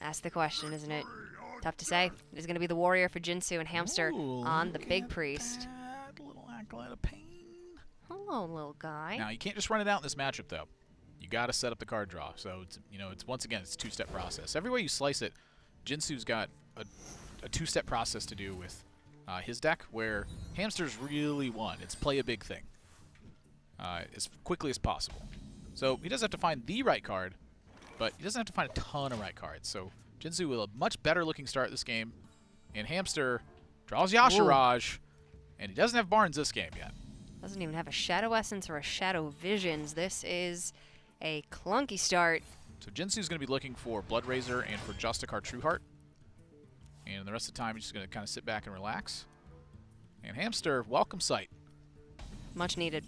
That's the question, isn't it? Tough to say. It is going to be the warrior for Jinsoo and Hamster on the big priest. That little acolyte of pain. Hello, little guy. Now, you can't just run it out in this matchup, though. You got to set up the card draw. So, it's once again, it's a two-step process. Every way you slice it, Jinsoo's got a two-step process to do with his deck, where Hamster's really one. It's play a big thing as quickly as possible. So he doesn't have to find the right card, but he doesn't have to find a ton of right cards. So Jinsoo with a much better looking start this game, and Hamster draws Yashiraj, and he doesn't have Barnes this game yet. Doesn't even have a Shadow Essence or a Shadow Visions. This is a clunky start. So Jinsoo's going to be looking for Blood Razor and for Justicar Trueheart. And the rest of the time, he's just going to kind of sit back and relax. And Hamster, welcome sight. Much needed.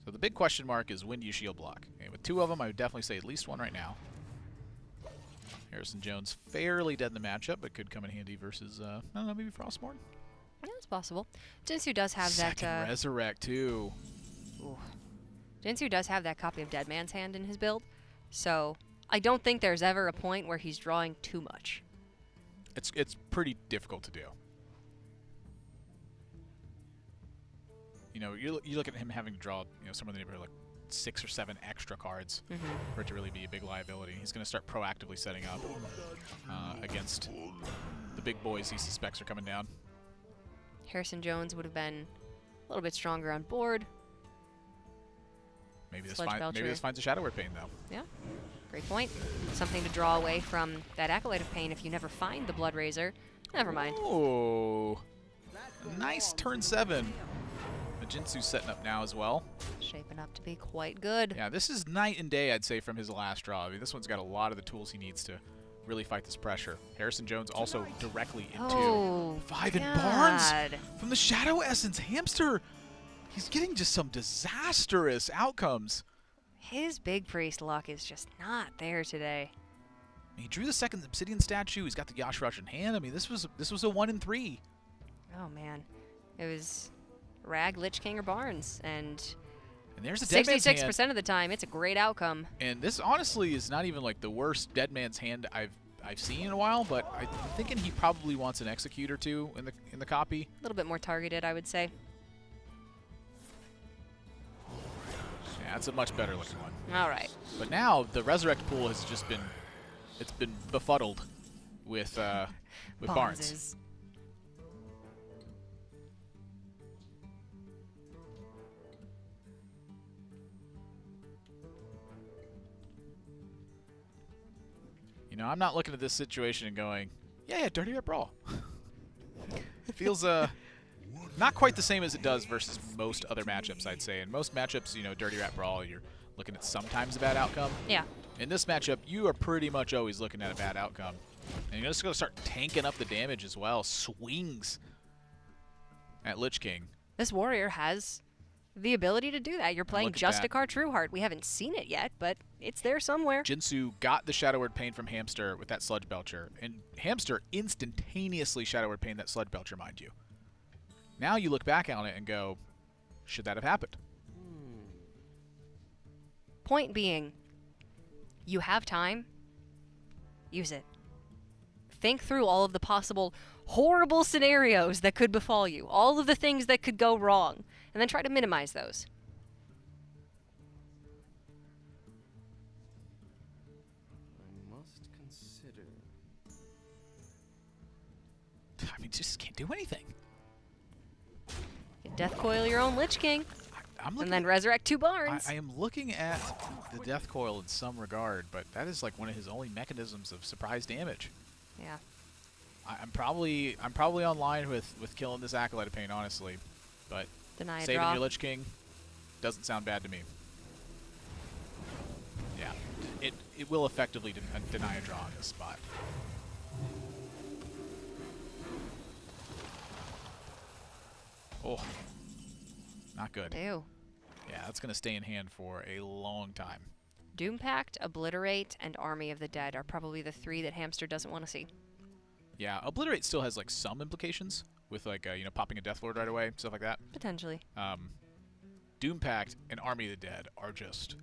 So the big question mark is, when do you shield block? And with two of them, I would definitely say at least one right now. Harrison Jones fairly dead in the matchup, but could come in handy versus, I don't know, maybe Frostmourne? Yeah, it's possible. Jinsoo does have Second Resurrect, too. Ooh. Jinsoo does have that copy of Dead Man's Hand in his build, so I don't think there's ever a point where he's drawing too much. It's pretty difficult to do. You look at him having to draw, somewhere in the neighborhood like 6 or 7 extra cards for it to really be a big liability. He's going to start proactively setting up against the big boys he suspects are coming down. Harrison Jones would have been a little bit stronger on board. Maybe this finds a Shadow Word Pain, though. Yeah, great point. Something to draw away from that Acolyte of Pain if you never find the Blood Razor. Never mind. Oh, nice turn 7. Jinsoo's setting up now as well. Shaping up to be quite good. Yeah, this is night and day, I'd say, from his last draw. I mean, this one's got a lot of the tools he needs to really fight this pressure. Harrison Jones also directly into 5 and Barnes from the Shadow Essence. Hamster, he's getting just some disastrous outcomes. His big priest luck is just not there today. He drew the second Obsidian statue. He's got the Yashiraj in hand. I mean, this was a 1 and 3. Oh man, it was Rag, Lich King, or Barnes, and there's a Dead Man's Hand. 66% of the time, it's a great outcome. And this honestly is not even like the worst Dead Man's Hand I've seen in a while, but I'm thinking he probably wants an Execute or two in the copy. A little bit more targeted, I would say. Yeah, it's a much better looking one. All right. But now the Resurrect pool has just been befuddled with Barnes. I'm not looking at this situation and going, yeah, Dirty Rat Brawl. It feels not quite the same as it does versus most other matchups, I'd say. In most matchups, Dirty Rat Brawl, you're looking at sometimes a bad outcome. Yeah. In this matchup, you are pretty much always looking at a bad outcome. And you're just going to start tanking up the damage as well. Swings at Lich King. This warrior has the ability to do that. You're playing Justicar Trueheart. We haven't seen it yet, but it's there somewhere. Jinsoo got the Shadow Word Pain from Hamster with that Sludge Belcher, and Hamster instantaneously Shadow Word Pain that Sludge Belcher, mind you. Now you look back on it and go, should that have happened? Point being, you have time, use it. Think through all of the possible horrible scenarios that could befall you, all of the things that could go wrong, and then try to minimize those. I must consider. I mean, just can't do anything. You Death Coil your own Lich King, and then resurrect 2 Barnes. I am looking at the Death Coil in some regard, but that is like one of his only mechanisms of surprise damage. Yeah. I'm probably on line with killing this Acolyte of Pain, honestly, but saving your Lich King doesn't sound bad to me. Yeah, it will effectively deny a draw in this spot. Oh, not good. Ew. Yeah, that's going to stay in hand for a long time. Doom Pact, Obliterate, and Army of the Dead are probably the 3 that Hamster doesn't want to see. Yeah, Obliterate still has like some implications with like popping a Death Lord right away, stuff like that. Potentially. Doom Pact and Army of the Dead are just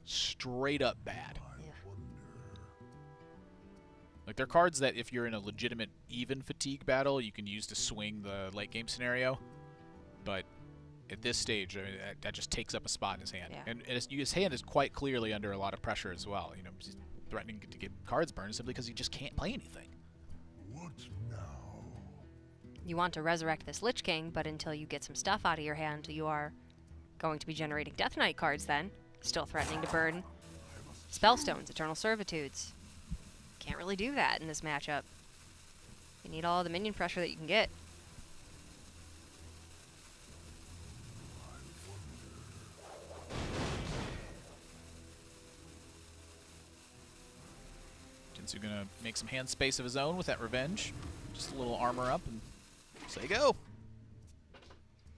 straight up bad. Yeah. Like, they're cards that if you're in a legitimate even fatigue battle, you can use to swing the late game scenario. But at this stage, I mean, that just takes up a spot in his hand. Yeah. And his hand is quite clearly under a lot of pressure as well. You know, he's threatening to get cards burned simply because he just can't play anything. What now? You want to resurrect this Lich King, but until you get some stuff out of your hand, you are going to be generating Death Knight cards then. Still threatening to burn Spellstones, Eternal Servitudes. Can't really do that in this matchup. You need all the minion pressure that you can get. Jinsoo gonna make some hand space of his own with that revenge. Just a little armor up and say go.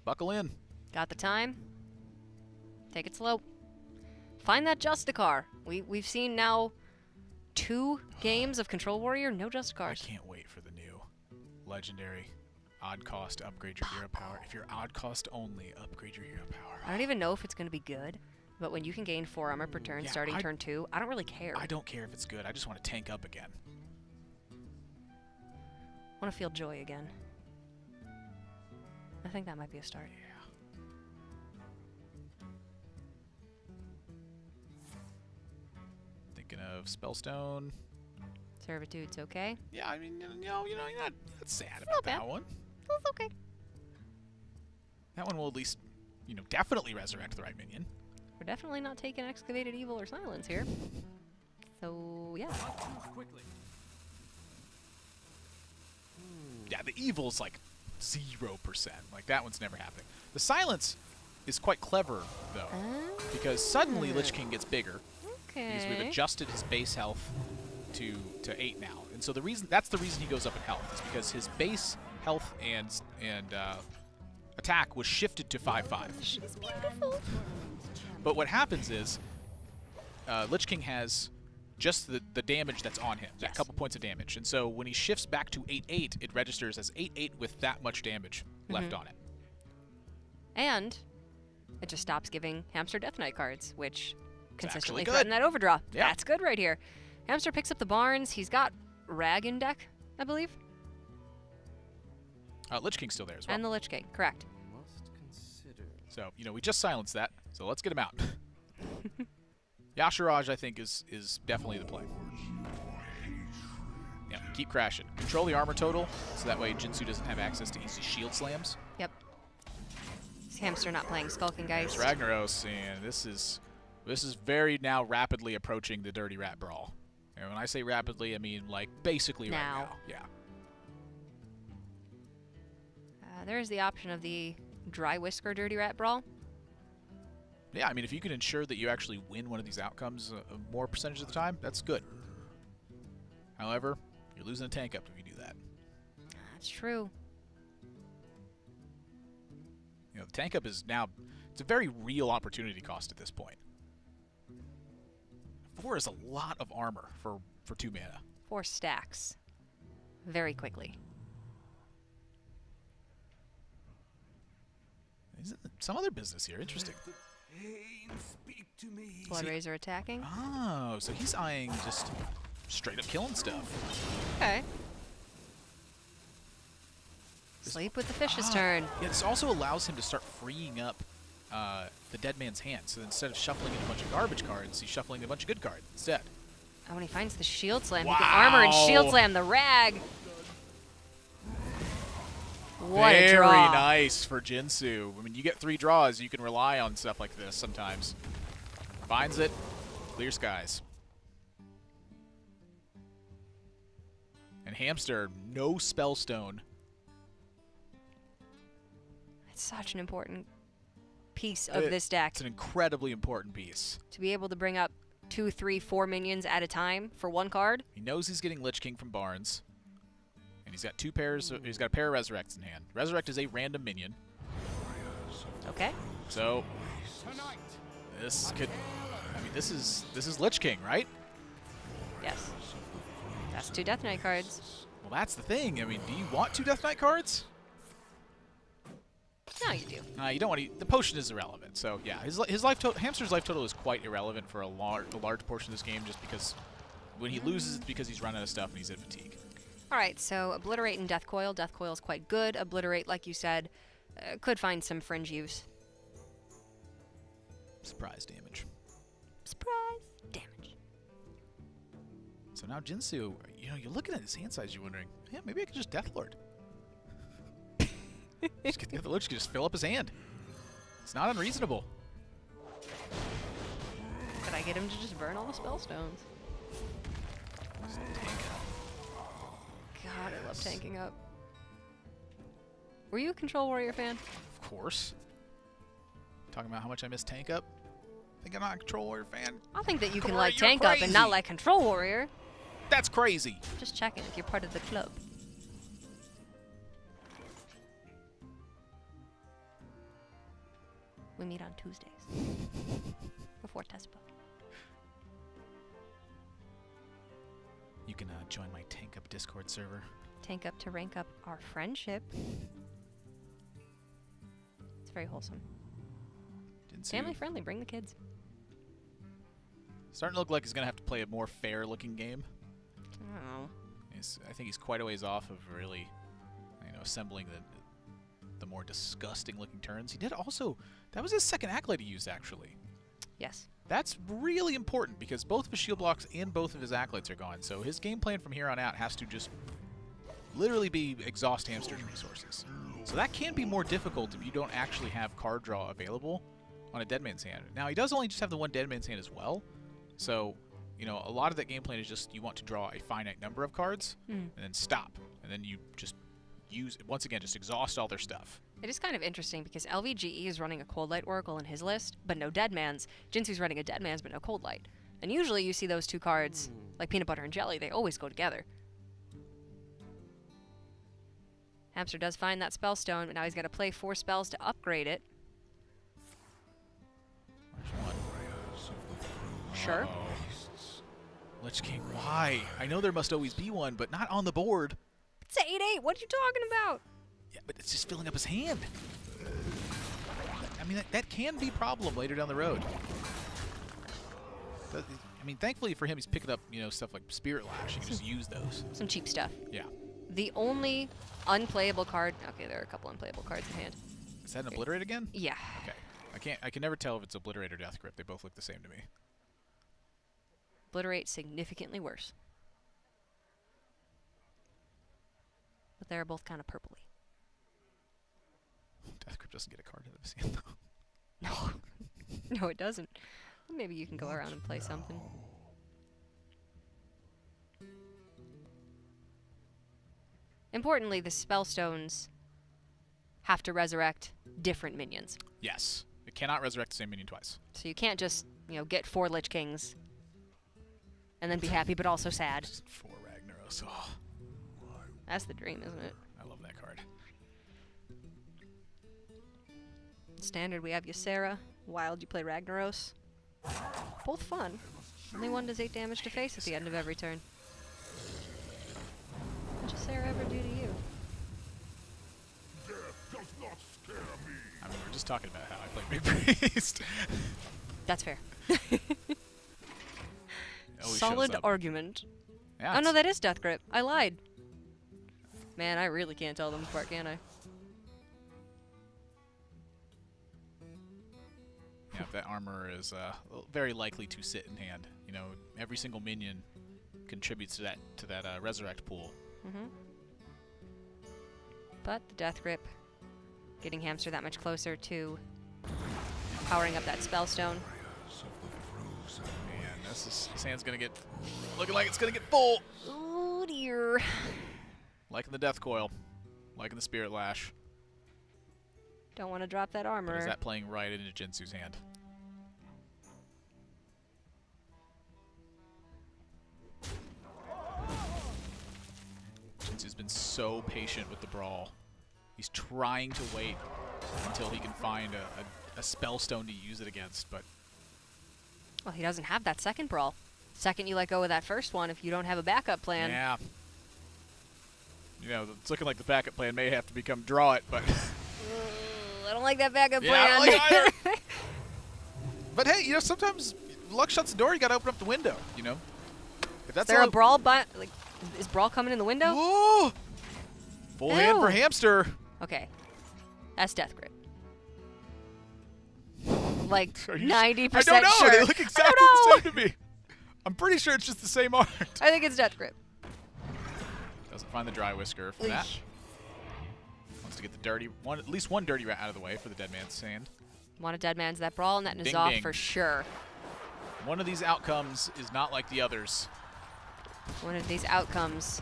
Buckle in. Got the time. Take it slow. Find that Justicar. We've seen now 2 games of Control Warrior, no Justicars. I can't wait for the new legendary odd cost to upgrade your hero power. If you're odd cost only, upgrade your hero power. I don't even know if it's going to be good, but when you can gain 4 armor per turn Yeah, starting turn 2, I don't really care. I don't care if it's good. I just want to tank up again. want to feel joy again. I think that might be a start. Yeah. Thinking of Spellstone. Servitude's okay. Yeah, I mean, you're not sad not about bad. that one. That's okay. That one will at least, definitely resurrect the right minion. We're definitely not taking Excavated Evil or Silence here. So, yeah. Quickly. Yeah, the evil's like 0%. Like, that one's never happening. The silence is quite clever, though, because suddenly Lich King gets bigger because we've Okay. adjusted his base health to 8 now. And so that's the reason he goes up in health, is because his base health and attack was shifted to 5/5. She's beautiful. But what happens is Lich King has just the damage that's on him, that Yes. couple points of damage. And so when he shifts back to 8/8, it registers as 8/8 with that much damage left on it. And it just stops giving Hamster Death Knight cards, which consistently actually good. threaten that overdraw. Yeah. That's good right here. Hamster picks up the Barns. He's got Rag in deck, I believe. Lich King's still there as well. And the Lich King, correct. Must consider. So, we just silenced that, so let's get him out. Yashiraj, I think, is definitely the play. Yeah, keep crashing. Control the armor total, so that way Jinsoo doesn't have access to easy shield slams. Yep. Is Hamster not playing Skulking Geist? It's Ragnaros, and this is very now rapidly approaching the Dirty Rat Brawl. And when I say rapidly, I mean like basically right Now. now. Yeah. There's the option of the Dry Whisker Dirty Rat Brawl. Yeah, I mean, if you can ensure that you actually win one of these outcomes more percentage of the time, that's good. However, you're losing a tank up if you do that. That's true. The tank up is now, it's a very real opportunity cost at this point. 4 is a lot of armor for 2 mana. 4 stacks. Very quickly. Is it some other business here? Interesting. Pain, speak to me. Bloodraiser attacking. Oh, so he's eyeing just straight up killing stuff. Okay. Sleep with the fish's turn. Yeah, this also allows him to start freeing up the dead man's hand. So instead of shuffling in a bunch of garbage cards, he's shuffling a bunch of good cards instead. And when he finds the Shield Slam, he can armor and Shield Wow. Slam the Rag. What Very a draw. nice for Jinsoo. I mean, you get 3 draws, you can rely on stuff like this sometimes. Finds it, clear skies. And Hamster, no Spellstone. It's such an important piece of this deck. It's an incredibly important piece. To be able to bring up 2, 3, 4 minions at a time for 1 card. He knows he's getting Lich King from Barnes. And he's got 2 pairs. He's got a pair of Resurrects in hand. Resurrect is a random minion. Okay. So this could, I mean, this is Lich King, right? Yes. That's 2 Death Knight cards. Well, that's the thing. I mean, do you want 2 Death Knight cards? No, you do. You don't want to. The potion is irrelevant. So yeah, his life total, Hamster's life total is quite irrelevant for a large portion of this game, just because when he loses, it's because he's run out of stuff and he's at fatigue. All right, so Obliterate and Death Coil. Death Coil is quite good. Obliterate, like you said, could find some fringe use. Surprise damage. Surprise damage. So now Jinsoo, you're looking at his hand size, you're wondering, yeah, maybe I could just Deathlord. Just get the other Lich, just fill up his hand. It's not unreasonable. Could I get him to just burn all the spell stones? Just tank God, I love tanking up. Were you a Control Warrior fan? Of course. Talking about how much I miss tank up. Think I'm not a Control Warrior fan? I think that you can Corey, like you're tank up and not crazy. like Control Warrior. That's crazy. Just checking if you're part of the club. We meet on Tuesdays. Before Tespa. You can join my tank up Discord server. Tank up to rank up our friendship. It's very wholesome. Jinsoo. Family friendly, bring the kids. Starting to look like he's going to have to play a more fair looking game. Oh. I think he's quite a ways off of really, assembling the more disgusting looking turns. He did also, that was his second accolade he used actually. Yes. That's really important because both of his shield blocks and both of his acolytes are gone. So his game plan from here on out has to just literally be exhaust Hamster's resources. So that can be more difficult if you don't actually have card draw available on a Dead Man's Hand. Now he does only just have the one Dead Man's Hand as well. So, a lot of that game plan is just you want to draw a finite number of cards and then stop. And then you just just exhaust all their stuff. It is kind of interesting because LVGE is running a Cold Light Oracle in his list, but no Dead Man's. Jinsoo's running a Dead Man's, but no Cold Light. And usually you see those two cards, like Peanut Butter and Jelly, they always go together. Hamster does find that spell stone, but now he's got to play 4 spells to upgrade it. Sure. Lich King, why? I know there must always be one, but not on the board. It's 8/8. What are you talking about? Yeah, but it's just filling up his hand. I mean, that can be a problem later down the road. I mean, thankfully for him, he's picking up, stuff like Spirit Lash. He can just use those. Some cheap stuff. Yeah. The only unplayable card... Okay, there are a couple unplayable cards in hand. Is that an Obliterate again? Yeah. Okay. I can never tell if it's Obliterate or Death Grip. They both look the same to me. Obliterate significantly worse. But they're both kind of purpley. Death Grip doesn't get a card out of his hand, though. No. No, it doesn't. Maybe you can go around and play something. Importantly, the spellstones have to resurrect different minions. Yes. It cannot resurrect the same minion twice. So you can't just, get 4 Lich Kings and then be happy but also sad. Just 4 Ragnaros. Oh, That's the dream, isn't it? I love that card. Standard, we have Ysera. Wild, you play Ragnaros. Both fun. Only one does 8 damage to face at the end of every turn. What did Ysera ever do to you? Death does not scare me. I mean, we're just talking about how I play Big Priest. That's fair. Always Solid shows up. argument. Yeah, Oh no, it's- that is Death Grip. I lied. Man, I really can't tell them apart, can I? Yeah, that armor is very likely to sit in hand. Every single minion contributes to that resurrect pool. But the Death Grip getting Hamster that much closer to powering up that Spellstone. Man, this hand's gonna get looking like it's gonna get full. Oh dear. Liking the Death Coil, liking the Spirit Lash. Don't want to drop that But armor. is that playing right into Jinsoo's hand? Jinsoo's been so patient with the brawl. He's trying to wait until he can find a spellstone to use it against, but Well, he doesn't have that second brawl. Second you let go of that first one if you don't have a backup plan. yeah. It's looking like the backup plan may have to become draw it, but I don't like that backup Yeah, I plan. don't like either. But hey, you know, sometimes luck shuts the door. You got to open up the window. You know, if that's Is there all a brawl? Like, is brawl coming in the window? Whoa! Full hand for Ew. Hamster. Okay, that's death grip. Like Are you 90% I don't know. sure. They look exactly I the same to me. I'm pretty sure it's just the same art. I think it's death grip. Doesn't find the dry whisker from that. Eesh. Wants to get the dirty one, at least one dirty rat out of the way for the dead man's sand. Want a dead man's that brawl and that Ding, N'Zoth ding. for sure. One of these outcomes is not like the others. One of these outcomes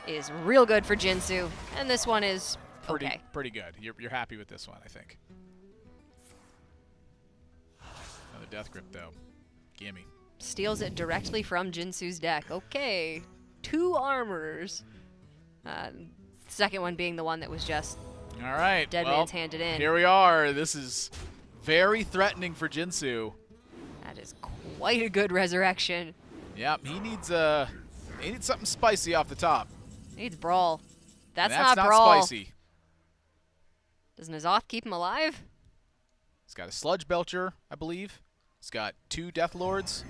is real good for Jinsoo, and this one is Pretty, okay. pretty good. You're happy with this one, I think. Another death grip though. Gimme. Steals it directly from Jinsoo's deck. Okay, 2 armors. Second one being the one that was just All right. dead well, man's handed in. Here we are. This is very threatening for Jinsoo. That is quite a good resurrection. Yep, he needs something spicy off the top. Needs brawl. That's And that's not brawl. spicy. Does N'Zoth keep him alive? He's got a sludge belcher, I believe. He's got 2 death lords.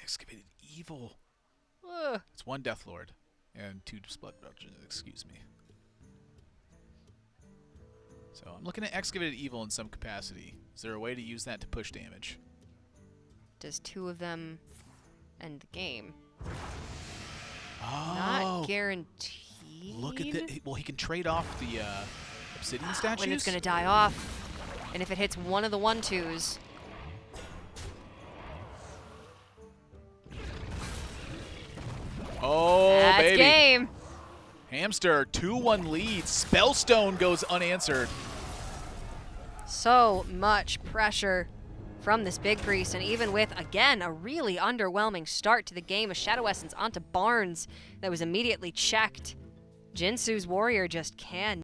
Excavated evil. It's 1 death lord and 2 blood belchers. Excuse me. So I'm looking at excavated evil in some capacity. Is there a way to use that to push damage? Does 2 of them end the game? Oh, Not guaranteed. look at that. Well, he can trade off the obsidian statues. When it's going to die off. And if it hits one of the 1/2s. Oh, That's baby. game. Hamster, 2-1 lead. Spellstone goes unanswered. So much pressure from this big priest, and even with, again, a really underwhelming start to the game, a Shadow Essence onto Barnes that was immediately checked. Jinsoo's warrior just can